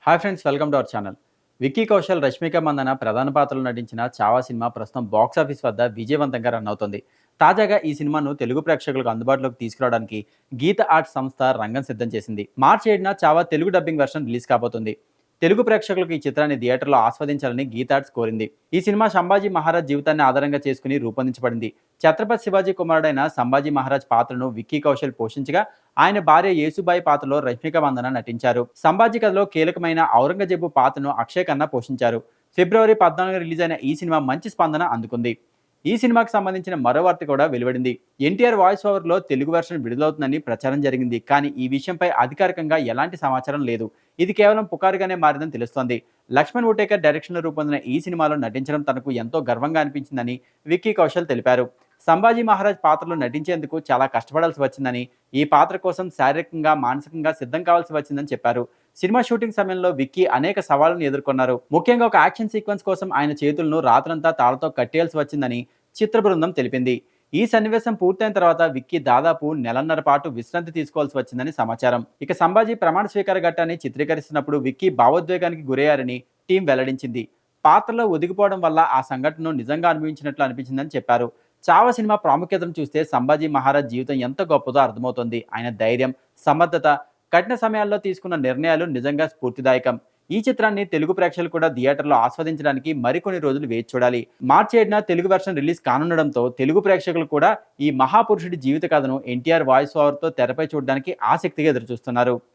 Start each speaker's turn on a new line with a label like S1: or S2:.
S1: Hi friends, welcome to our channel. Vicky Kaushal, Rashmika Mandanna ప్రధాన పాత్రలో నటించిన చావా సినిమా ప్రస్తుతం బాక్సాఫీస్ వద్ద విజయవంతంగా రన్ అవుతోంది. తాజాగా ఈ సినిమాను తెలుగు ప్రేక్షకులకు అందుబాటులోకి తీసుకురావడానికి గీత ఆర్ట్స్ సంస్థ రంగం సిద్ధం చేసింది. మార్చి 7న Chhaava Telugu dubbing version release కాబోతుంది. తెలుగు ప్రేక్షకులకు ఈ చిత్రాన్ని థియేటర్లో ఆస్వాదించాలని గీత ఆర్ట్స్ కోరింది. ఈ సినిమా సంభాజీ మహారాజ్ జీవితాన్ని ఆధారంగా చేసుకుని రూపొందించబడింది. ఛత్రపతి శివాజీ కుమారుడైన సంభాజీ మహారాజ్ పాత్రను విక్కీ కౌశల్ పోషించగా, ఆయన భార్య యేసుబాయి పాత్రలో రష్మిక మందన నటించారు. సంభాజీ కథలో కీలకమైన ఔరంగజేబు పాత్రను అక్షయ్ ఖన్నా పోషించారు. ఫిబ్రవరి 14 రిలీజ్ అయిన ఈ సినిమా మంచి స్పందన అందుకుంది. ఈ సినిమాకి సంబంధించిన మరో వార్త కూడా వెలువడింది. ఎన్టీఆర్ వాయిస్ ఓవర్లో తెలుగు వెర్షన్ విడుదలవుతుందని ప్రచారం జరిగింది. కానీ ఈ విషయంపై అధికారికంగా ఎలాంటి సమాచారం లేదు. ఇది కేవలం పుకారుగానే మారిందని తెలుస్తోంది. లక్ష్మణ్ ఉటేకర్ డైరెక్షన్లో రూపొందిన ఈ సినిమాలో నటించడం తనకు ఎంతో గర్వంగా అనిపించిందని విక్కీ కౌశల్ తెలిపారు. సంభాజీ మహారాజ్ పాత్రలో నటించేందుకు చాలా కష్టపడాల్సి వచ్చిందని, ఈ పాత్ర కోసం శారీరకంగా, మానసికంగా సిద్ధం కావాల్సి వచ్చిందని చెప్పారు. సినిమా షూటింగ్ సమయంలో విక్కీ అనేక సవాళ్లను ఎదుర్కొన్నారు. ముఖ్యంగా ఒక యాక్షన్ సీక్వెన్స్ కోసం ఆయన చేతులను రాత్రంతా తాళతో కట్టేయాల్సి వచ్చిందని చిత్ర బృందం తెలిపింది. ఈ సన్నివేశం పూర్తయిన తర్వాత విక్కీ దాదాపు నెలన్నర పాటు విశ్రాంతి తీసుకోవాల్సి వచ్చిందని సమాచారం. ఇక సంభాజీ ప్రమాణ స్వీకార ఘట్టాన్ని చిత్రీకరిస్తున్నప్పుడు విక్కీ భావోద్వేగానికి గురయ్యారని టీం వెల్లడించింది. పాత్రలో ఒదిగిపోవడం వల్ల ఆ సంఘటనను నిజంగా అనుభవించినట్లు అనిపించిందని చెప్పారు. చావా సినిమా ప్రాముఖ్యతను చూస్తే సంభాజీ మహారాజ్ జీవితం ఎంత గొప్పదో అర్థమవుతోంది. ఆయన ధైర్యం, సమర్థత, కఠిన సమయాల్లో తీసుకున్న నిర్ణయాలు నిజంగా స్ఫూర్తిదాయకం. ఈ చిత్రాన్ని తెలుగు ప్రేక్షకులు కూడా థియేటర్లో ఆస్వాదించడానికి మరికొన్ని రోజులు వేచి చూడాలి. మార్చి 7న తెలుగు వెర్షన్ రిలీజ్ కానుండడంతో తెలుగు ప్రేక్షకులు కూడా ఈ మహాపురుషుడి జీవిత కథను ఎన్టీఆర్ వాయిస్ ఓవర్తో తెరపై చూడడానికి ఆసక్తిగా ఎదురుచూస్తున్నారు.